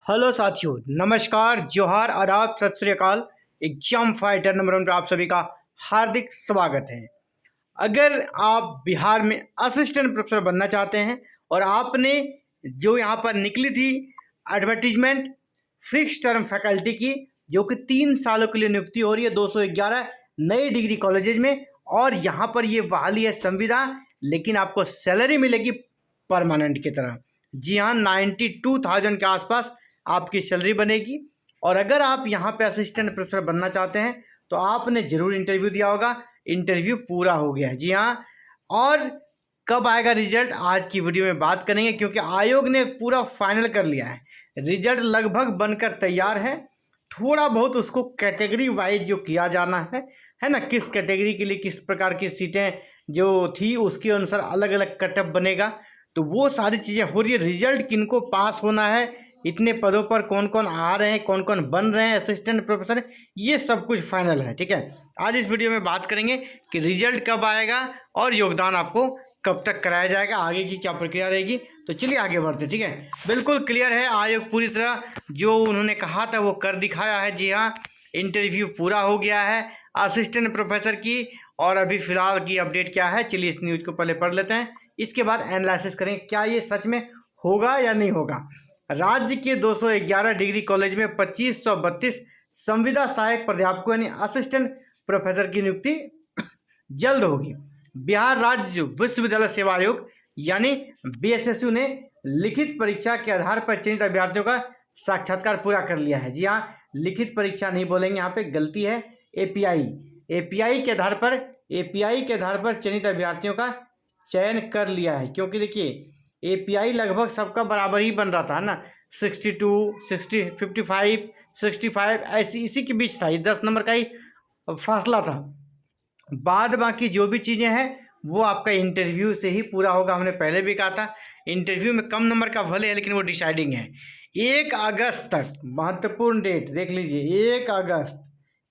Hello साथियों, नमस्कार, जोहार, आदाब, सत श्री अकाल। एग्जाम फाइटर नंबर 1 पे आप सभी का हार्दिक स्वागत है। अगर आप बिहार में असिस्टेंट प्रोफेसर बनना चाहते हैं और आपने जो यहाँ पर निकली थी एडवर्टीजमेंट फिक्स टर्म फैकल्टी की, जो कि 3 सालों के लिए नियुक्ति हो रही है 211 नए डिग्री कॉलेजेज में, और यहाँ पर ये बहाली है संविदा, लेकिन आपको सैलरी मिलेगी परमानेंट की तरह। जी हाँ, 92,000 के आसपास आपकी सैलरी बनेगी। और अगर आप यहाँ पे असिस्टेंट प्रोफेसर बनना चाहते हैं तो आपने ज़रूर इंटरव्यू दिया होगा। इंटरव्यू पूरा हो गया है, जी हाँ। और कब आएगा रिजल्ट, आज की वीडियो में बात करेंगे, क्योंकि आयोग ने पूरा फाइनल कर लिया है। रिजल्ट लगभग बनकर तैयार है। थोड़ा बहुत उसको कैटेगरी वाइज जो किया जाना है ना, किस कैटेगरी के लिए किस प्रकार की सीटें जो थी उसके अनुसार अलग अलग कटअप बनेगा, तो वो सारी चीज़ें हो रही है। रिजल्ट किनको पास होना है, इतने पदों पर कौन कौन आ रहे हैं, कौन कौन बन रहे हैं असिस्टेंट प्रोफेसर, ये सब कुछ फाइनल है। ठीक है, आज इस वीडियो में बात करेंगे कि रिजल्ट कब आएगा और योगदान आपको कब तक कराया जाएगा, आगे की क्या प्रक्रिया रहेगी। तो चलिए आगे बढ़ते। ठीक है, बिल्कुल क्लियर है, आयोग पूरी तरह जो उन्होंने कहा था वो कर दिखाया है। जी हाँ, इंटरव्यू पूरा हो गया है असिस्टेंट प्रोफेसर की, और अभी फिलहाल की अपडेट क्या है, चलिए इस न्यूज़ को पहले पढ़ लेते हैं, इसके बाद एनालिसिस करेंगे क्या ये सच में होगा या नहीं होगा। राज्य के 211 डिग्री कॉलेज में 2532 संविदा सहायक प्राध्यापकों यानी असिस्टेंट प्रोफेसर की नियुक्ति जल्द होगी। बिहार राज्य विश्वविद्यालय सेवा आयोग यानी बीएसएसयू ने लिखित परीक्षा के आधार पर चयनित अभ्यर्थियों का साक्षात्कार पूरा कर लिया है। जी हाँ, लिखित परीक्षा नहीं बोलेंगे, यहाँ पे गलती है। एपीआई के आधार पर चयनित अभ्यर्थियों का चयन कर लिया है, क्योंकि देखिए एपीआई लगभग सबका बराबर ही बन रहा था ना, 62, 60, 55, 65 ऐसी इसी के बीच था, ये 10 नंबर का ही फासला था। बाद बाकी जो भी चीज़ें हैं वो आपका इंटरव्यू से ही पूरा होगा। हमने पहले भी कहा था इंटरव्यू में कम नंबर का भले है, लेकिन वो डिसाइडिंग है। 1 अगस्त तक, महत्वपूर्ण डेट देख लीजिए,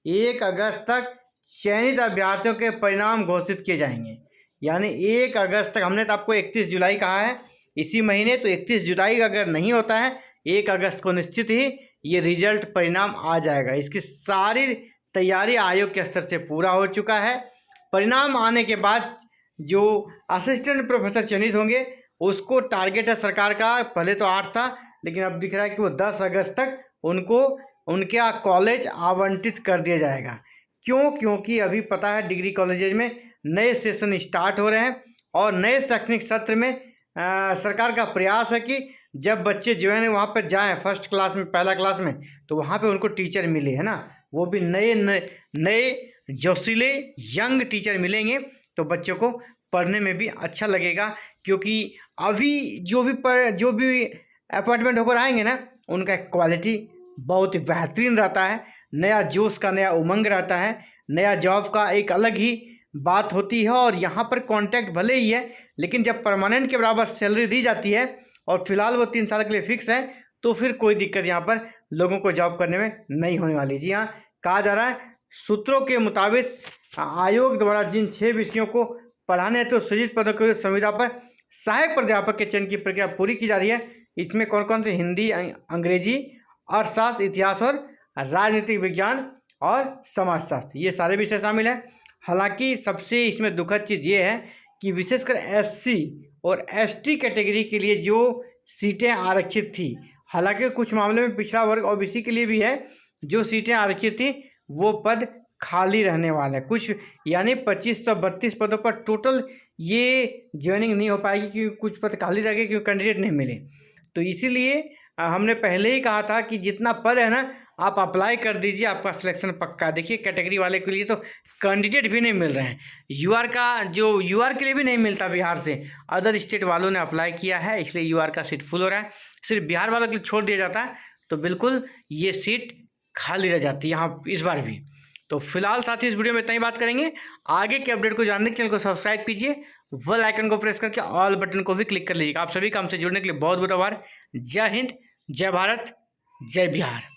1 अगस्त तक चयनित अभ्यर्थियों के परिणाम घोषित किए जाएंगे। यानी 1 अगस्त तक, हमने तो आपको 31 जुलाई कहा है इसी महीने, तो 31 जुलाई अगर नहीं होता है 1 अगस्त को निश्चित ही ये रिजल्ट परिणाम आ जाएगा। इसकी सारी तैयारी आयोग के स्तर से पूरा हो चुका है। परिणाम आने के बाद जो असिस्टेंट प्रोफेसर चयनित होंगे उसको टारगेट है सरकार का, पहले तो 8 था, लेकिन अब दिख रहा है कि वो 10 अगस्त तक उनको उनके कॉलेज आवंटित कर दिया जाएगा। क्यों? क्योंकि अभी पता है डिग्री कॉलेजेज में नए सेशन स्टार्ट हो रहे हैं, और नए शैक्षणिक सत्र में सरकार का प्रयास है कि जब बच्चे जो है वहाँ पर जाएँ फर्स्ट क्लास में, पहला क्लास में, तो वहाँ पे उनको टीचर मिले, है ना, वो भी नए जोशीले यंग टीचर मिलेंगे, तो बच्चों को पढ़ने में भी अच्छा लगेगा। क्योंकि अभी जो भी अपॉइंटमेंट होकर आएंगे ना, उनका क्वालिटी बहुत बेहतरीन रहता है, नया जोश का नया उमंग रहता है, नया जॉब का एक अलग ही बात होती है। और यहाँ पर कॉन्ट्रैक्ट भले ही है, लेकिन जब परमानेंट के बराबर सैलरी दी जाती है और फिलहाल वो 3 साल के लिए फिक्स है, तो फिर कोई दिक्कत यहाँ पर लोगों को जॉब करने में नहीं होने वाली। जी हाँ, कहा जा रहा है सूत्रों के मुताबिक आयोग द्वारा जिन 6 विषयों को पढ़ाने हेतु सृजित पदों के संविदा पर सहायक प्राध्यापक के चयन की प्रक्रिया पूरी की जा रही है। इसमें कौन कौन से हिंदी, अंग्रेजी, अर्थशास्त्र, इतिहास और राजनीतिक विज्ञान और समाजशास्त्र, ये सारे विषय शामिल हैं। हालांकि सबसे इसमें दुखद चीज़ ये है कि विशेषकर एससी और एसटी कैटेगरी के लिए जो सीटें आरक्षित थी, हालांकि कुछ मामले में पिछड़ा वर्ग ओबीसी के लिए भी है, जो सीटें आरक्षित थी वो पद खाली रहने वाले हैं कुछ, यानी 2532 पदों पर टोटल ये ज्वाइनिंग नहीं हो पाएगी, क्योंकि कुछ पद खाली रह गए क्योंकि कैंडिडेट नहीं मिले। तो इसीलिए हमने पहले ही कहा था कि जितना पद है ना आप अप्लाई कर दीजिए, आपका सिलेक्शन पक्का। देखिए कैटेगरी वाले के लिए तो कैंडिडेट भी नहीं मिल रहे हैं, यूआर के लिए भी नहीं मिलता बिहार से, अदर स्टेट वालों ने अप्लाई किया है, इसलिए यूआर का सीट फुल हो रहा है। सिर्फ बिहार वालों के लिए छोड़ दिया जाता है तो बिल्कुल ये सीट खाली रह जाती है यहाँ इस बार भी। तो फिलहाल साथ ही इस वीडियो में इतना ही बात करेंगे। आगे के अपडेट को जानने के चैनल को सब्सक्राइब कीजिए, बेल आइकन को प्रेस करके ऑल बटन को भी क्लिक कर लीजिएगा। आप सभी का हमसे जुड़ने के लिए बहुत बहुत आभार। जय हिंद, जय भारत, जय बिहार।